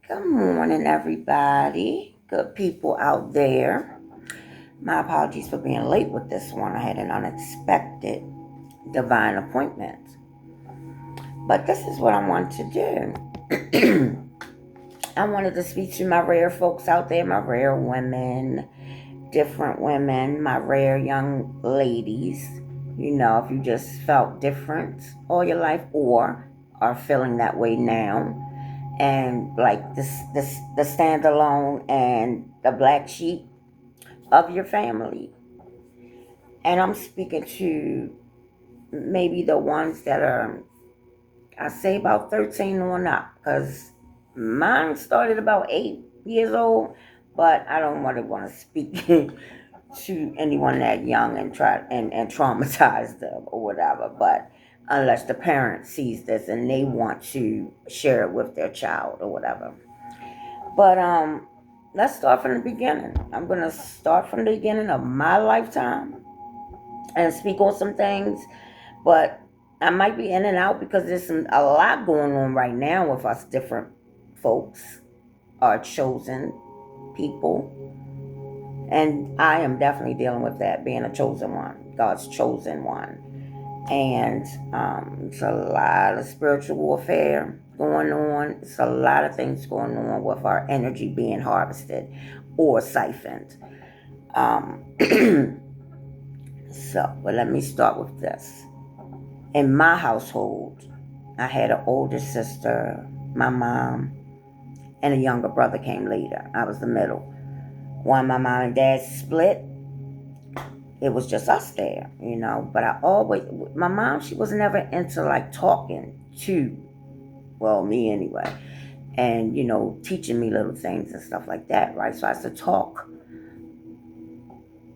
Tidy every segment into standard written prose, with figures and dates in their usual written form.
Good morning, everybody. Good people out there. My apologies for being late with this one. I had an unexpected divine appointment. But this is what I want to do. I wanted to speak to my rare folks out there, my rare women, different women, my rare young ladies. If you just felt different all your life or are feeling that way now, and like this the standalone and the black sheep of your family. And I'm speaking to maybe the ones that are, I say, about 13 on up, because mine started about 8 years old, but I don't want to speak to anyone that young and and traumatize them or whatever. But unless the parent sees this and they want to share it with their child or whatever. But let's start from the beginning. I'm gonna start from the beginning of my lifetime and speak on some things, but I might be in and out because there's a lot going on right now with us different folks, our chosen people, and I am definitely dealing with that, being a chosen one, God's chosen one. And it's a lot of spiritual warfare going on. It's a lot of things going on with our energy being harvested or siphoned. Um, but let me start with this. In my household, I had an older sister, my mom, and a younger brother came later. I was the middle. When my mom and dad split, it was just us there. But my mom, she was never into like talking to, well, me anyway, and, teaching me little things and stuff like that, right? So I used to talk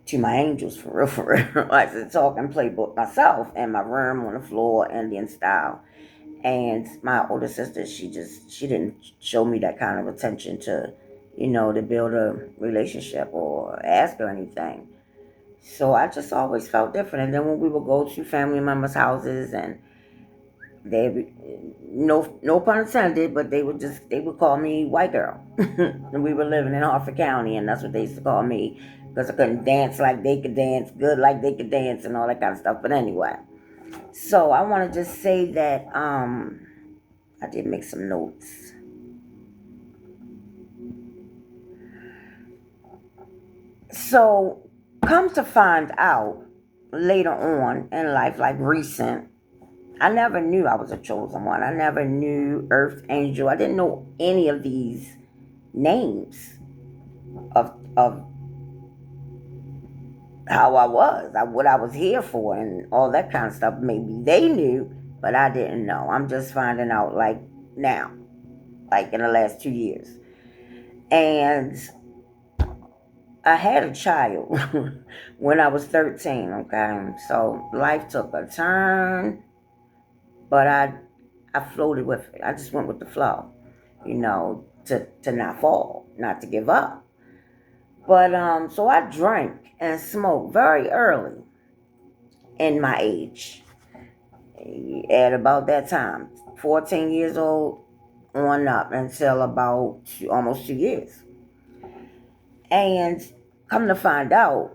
to my angels for real, for real. I used to talk and play book myself in my room on the floor, Indian style. And my older sister, she didn't show me that kind of attention to build a relationship or ask her anything. So I just always felt different. And then when we would go to family members' houses, and no pun intended, but they would call me white girl. And we were living in Harford County, and that's what they used to call me, because I couldn't dance like they could dance, good like they could dance, and all that kind of stuff. But anyway, so I want to just say that I did make some notes. So, come to find out later on in life, like recent, I never knew I was a chosen one. I never knew Earth Angel. I didn't know any of these names of how I was, what I was here for, and all that kind of stuff. Maybe they knew, but I didn't know. I'm just finding out like now, like in the last 2 years. And I had a child when I was 13, okay? So life took a turn, but I floated with it. I just went with the flow, to not fall, not to give up. But so I drank and smoked very early in my age. At about that time, 14 years old on up until about almost 2 years. And come to find out,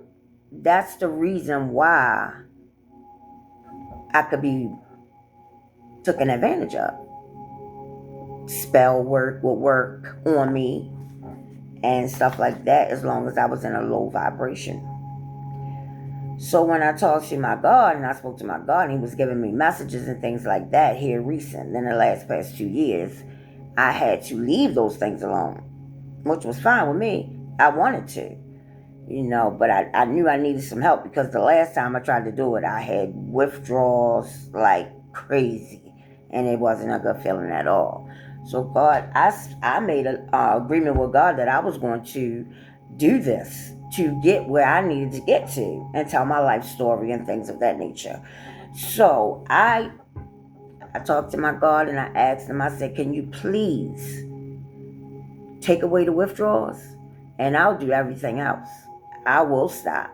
that's the reason why I could be taken advantage of. Spell work would work on me and stuff like that, as long as I was in a low vibration. So when I talked to my God and I spoke to my God, and he was giving me messages and things like that here recent, in the last past 2 years, I had to leave those things alone, which was fine with me. I wanted to, but I knew I needed some help, because the last time I tried to do it, I had withdrawals like crazy, and it wasn't a good feeling at all. So God, I made an agreement with God that I was going to do this to get where I needed to get to and tell my life story and things of that nature. So I talked to my God and I asked him, I said, can you please take away the withdrawals, and I'll do everything else. I will stop.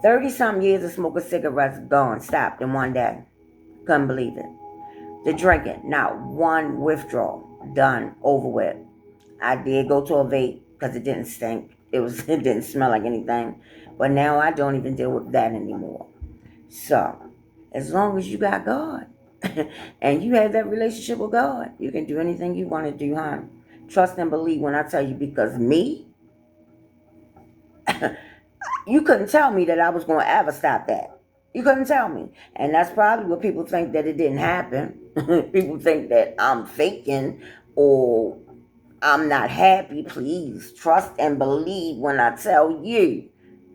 30 some years of smoking cigarettes gone, stopped in one day. Couldn't believe it. The drinking, not one withdrawal. Done. Over with. I did go to a vape because it didn't stink. It didn't smell like anything. But now I don't even deal with that anymore. So, as long as you got God and you have that relationship with God, you can do anything you want to do, hon. Trust and believe when I tell you, because me, you couldn't tell me that I was going to ever stop that. You couldn't tell me. And that's probably what people think, that it didn't happen. People think that I'm faking or I'm not happy. Please trust and believe when I tell you,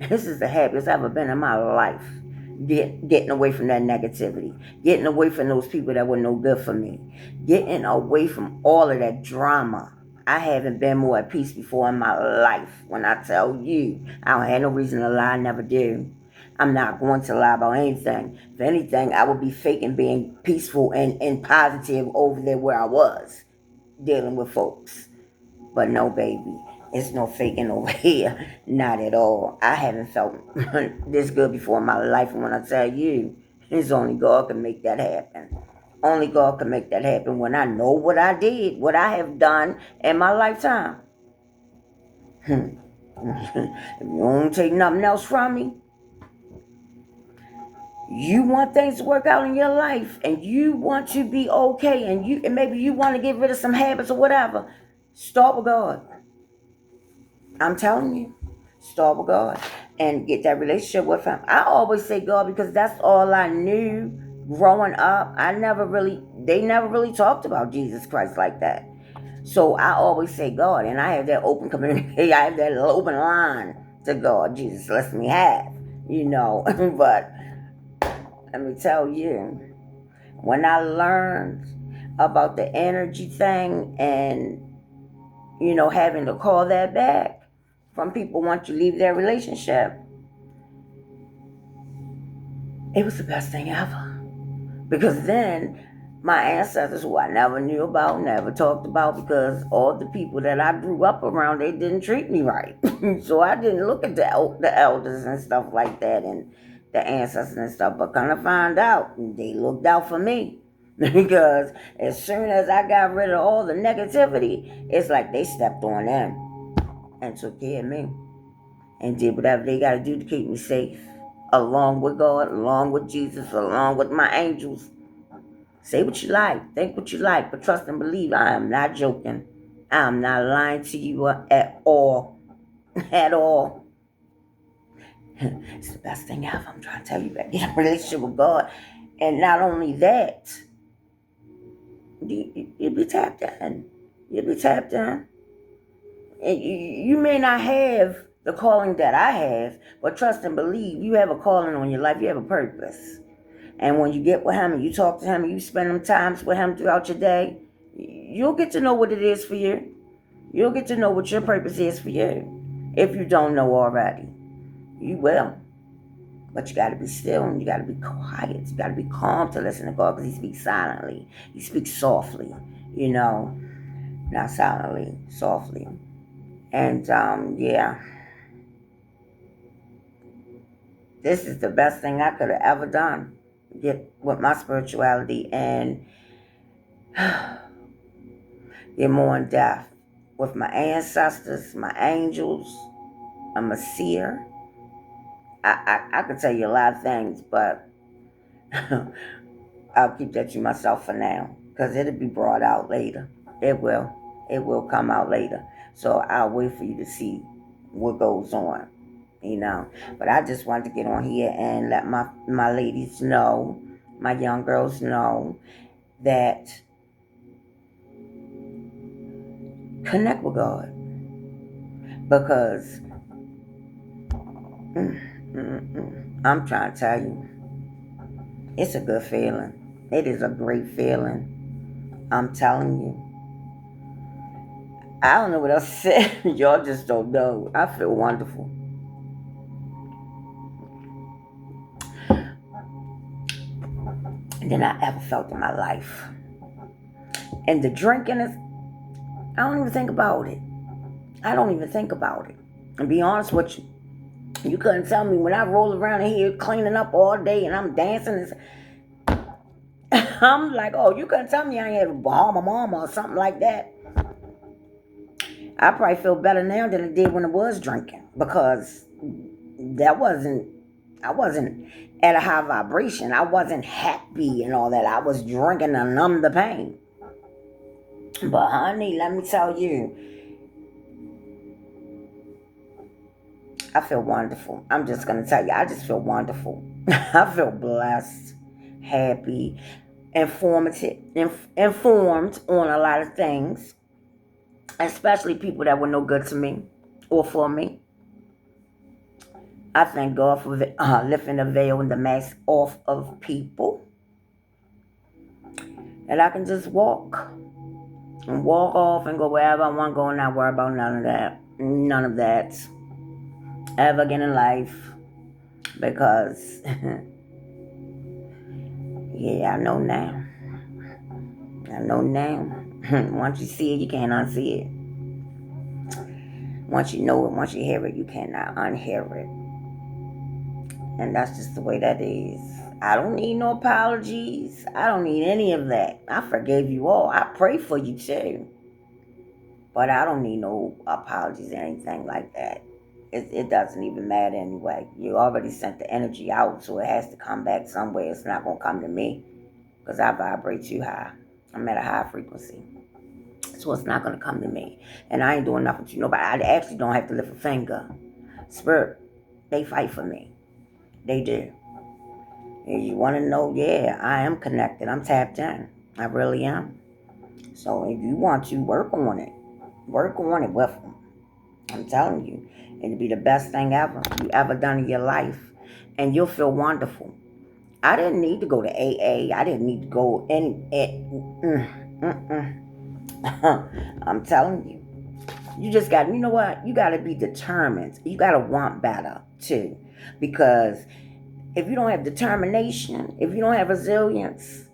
this is the happiest I've ever been in my life. Getting away from that negativity, getting away from those people that were no good for me, getting away from all of that drama. I haven't been more at peace before in my life. When I tell you, I don't have no reason to lie. I never do. I'm not going to lie about anything. If anything, I would be faking being peaceful and positive over there where I was dealing with folks. But no, baby, it's no faking over here. Not at all. I haven't felt this good before in my life. And when I tell you, it's only God can make that happen. Only God can make that happen when I know what I did, what I have done in my lifetime. If you don't take nothing else from me, you want things to work out in your life and you want to be okay, and maybe you want to get rid of some habits or whatever, start with God. I'm telling you, start with God and get that relationship with Him. I always say God because that's all I knew growing up. They never really talked about Jesus Christ like that. So I always say God, and I have that open community. I have that open line to God. Jesus lets me have, But let me tell you, when I learned about the energy thing and, having to call that back from people once you leave their relationship, it was the best thing ever. Because then my ancestors, who I never knew about, never talked about, because all the people that I grew up around, they didn't treat me right. So I didn't look at the elders and stuff like that and the ancestors and stuff, but kind of find out they looked out for me. Because as soon as I got rid of all the negativity, it's like they stepped on in and took care of me and did whatever they got to do to keep me safe, along with God, along with Jesus, along with my angels. Say what you like, think what you like, but trust and believe. I am not joking. I am not lying to you at all. At all. It's the best thing ever. I'm trying to tell you that. Get a relationship with God. And not only that, you'll be tapped in. You'll be tapped in. And you may not have the calling that I have, but trust and believe, you have a calling on your life. You have a purpose. And when you get with Him and you talk to Him and you spend them times with Him throughout your day, you'll get to know what it is for you. You'll get to know what your purpose is for you. If you don't know already, you will. But you got to be still and you got to be quiet. You got to be calm to listen to God, because He speaks silently. He speaks softly, not silently, softly. And yeah, this is the best thing I could have ever done. Get with my spirituality and get more in depth with my ancestors, my angels. I'm a seer. I could tell you a lot of things, but I'll keep that to myself for now, because it'll be brought out later. It will. It will come out later. So I'll wait for you to see what goes on, But I just wanted to get on here and let my ladies know, my young girls know, that connect with God. Because I'm trying to tell you, it's a good feeling. It is a great feeling. I'm telling you. I don't know what else to say. Y'all just don't know. I feel wonderful. Than I ever felt in my life. And the drinking is, I don't even think about it. I don't even think about it. And be honest with you, you couldn't tell me when I roll around in here cleaning up all day and I'm dancing. I'm like, oh, you couldn't tell me I ain't had to harm my mama or something like that. I probably feel better now than I did when I was drinking, because I wasn't at a high vibration. I wasn't happy and all that. I was drinking to numb the pain. But honey, let me tell you, I feel wonderful. I'm just going to tell you, I just feel wonderful. I feel blessed, happy, informed on a lot of things, especially people that were no good to me or for me. I thank God for lifting the veil and the mask off of people. And I can just walk and walk off and go wherever I want to go and not worry about none of that. None of that ever again in life. Because, yeah, I know now. I know now. Once you see it, you can't unsee it. Once you know it, once you hear it, you cannot unhear it. And that's just the way that is. I don't need no apologies. I don't need any of that. I forgave you all. I pray for you too. But I don't need no apologies or anything like that. It doesn't even matter anyway. You already sent the energy out, so it has to come back somewhere. It's not going to come to me because I vibrate too high. I'm at a high frequency. So it's not going to come to me. And I ain't doing nothing to nobody. I actually don't have to lift a finger. Spirit, they fight for me. They do. And you want to know, yeah, I am connected. I'm tapped in. I really am. So if you want to, work on it. Work on it with them. I'm telling you. It'll be the best thing ever you ever done in your life. And you'll feel wonderful. I didn't need to go to AA. I didn't need to go I'm telling you. You just got, you know what? You got to be determined. You got to want better, too. Because if you don't have determination, if you don't have resilience,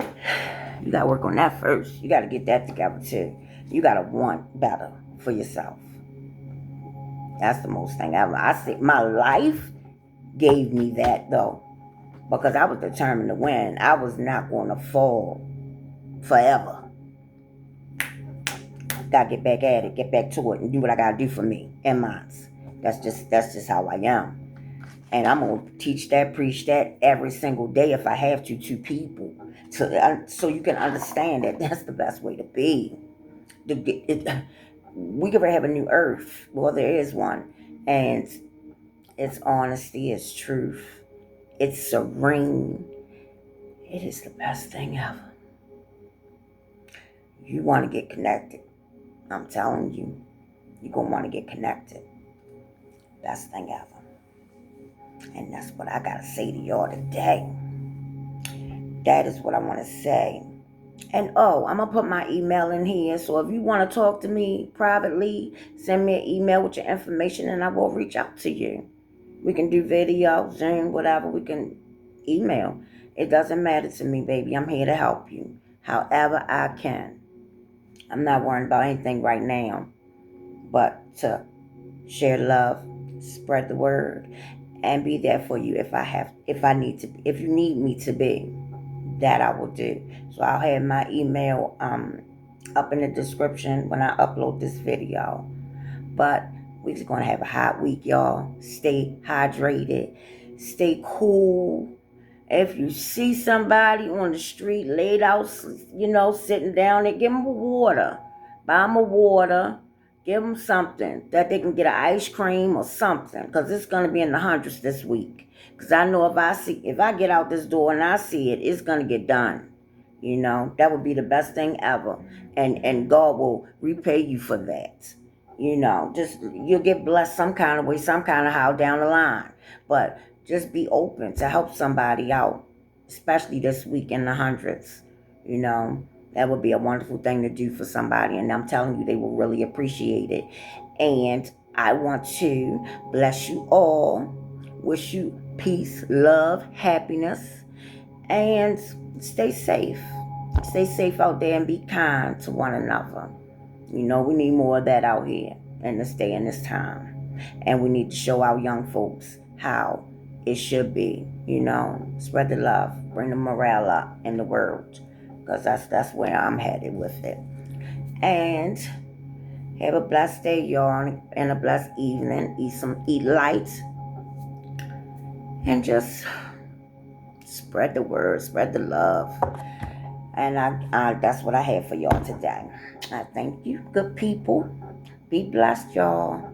you got to work on that first. You got to get that together, too. You got to want better for yourself. That's the most thing ever. I say my life gave me that, though. Because I was determined to win. I was not going to fall forever. Gotta get back at it, get back to it, and do what I gotta do for me and mine. That's just how I am. And I'm gonna teach that, preach that every single day if I have to people, so you can understand that that's the best way to be. We could have a new earth. Well, there is one, and it's honesty, it's truth, it's serene. It is the best thing ever. You want to get connected. I'm telling you, you're going to want to get connected. Best thing ever. And that's what I got to say to y'all today. That is what I want to say. And I'm going to put my email in here. So if you want to talk to me privately, send me an email with your information and I will reach out to you. We can do video, Zoom, whatever. We can email. It doesn't matter to me, baby. I'm here to help you however I can. I'm not worrying about anything right now but to share love, spread the word, and be there for you if you need me to be. That I will do. So I'll have my email up in the description when I upload this video. But we're just going to have a hot week, y'all. Stay hydrated. Stay cool. If you see somebody on the street laid out, sitting down there, give them a water. Buy them a water. Give them something that they can get an ice cream or something. Because it's going to be in the hundreds this week. Because I know if I get out this door and I see it, it's going to get done. That would be the best thing ever. And God will repay you for that. You'll get blessed some kind of way, some kind of how down the line. But just be open to help somebody out, especially this week in the hundreds. That would be a wonderful thing to do for somebody. And I'm telling you, they will really appreciate it. And I want to bless you all, wish you peace, love, happiness, and stay safe. Stay safe out there and be kind to one another. We need more of that out here in this day and this time. And we need to show our young folks how it should be. Spread the love, bring the morale up in the world, because that's where I'm headed with it. And have a blessed day, y'all, and a blessed evening. Eat light, and just spread the word, spread the love. And that's what I have for y'all today. I thank you, good people. Be blessed, y'all.